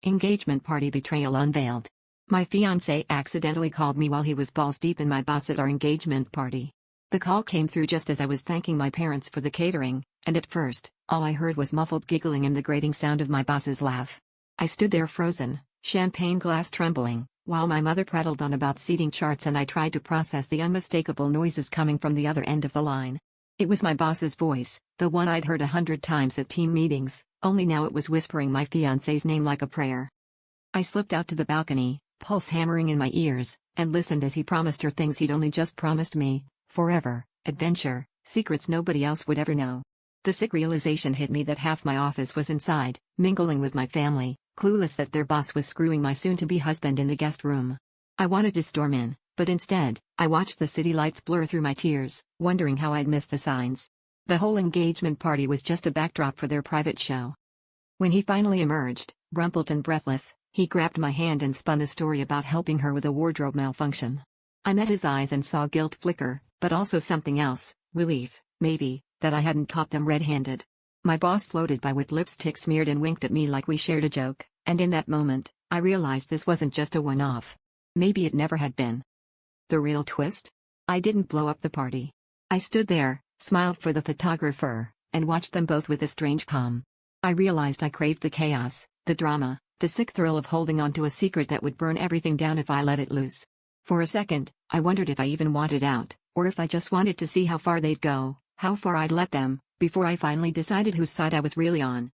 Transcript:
Engagement party betrayal unveiled. My fiancé accidentally called me while he was balls deep in my boss at our engagement party. The call came through just as I was thanking my parents for the catering, and at first, all I heard was muffled giggling and the grating sound of my boss's laugh. I stood there frozen, champagne glass trembling, while my mother prattled on about seating charts and I tried to process the unmistakable noises coming from the other end of the line. It was my boss's voice, the one I'd heard 100 times at team meetings, only now it was whispering my fiancé's name like a prayer. I slipped out to the balcony, pulse hammering in my ears, and listened as he promised her things he'd only just promised me: forever, adventure, secrets nobody else would ever know. The sick realization hit me that half my office was inside, mingling with my family, clueless that their boss was screwing my soon-to-be husband in the guest room. I wanted to storm in, but instead, I watched the city lights blur through my tears, wondering how I'd missed the signs. The whole engagement party was just a backdrop for their private show. When he finally emerged, rumpled and breathless, he grabbed my hand and spun the story about helping her with a wardrobe malfunction. I met his eyes and saw guilt flicker, but also something else, relief, maybe, that I hadn't caught them red-handed. My boss floated by with lipstick smeared and winked at me like we shared a joke, and in that moment, I realized this wasn't just a one-off. Maybe it never had been. The real twist? I didn't blow up the party. I stood there, smiled for the photographer, and watched them both with a strange calm. I realized I craved the chaos, the drama, the sick thrill of holding on to a secret that would burn everything down if I let it loose. For a second, I wondered if I even wanted out, or if I just wanted to see how far they'd go, how far I'd let them, before I finally decided whose side I was really on.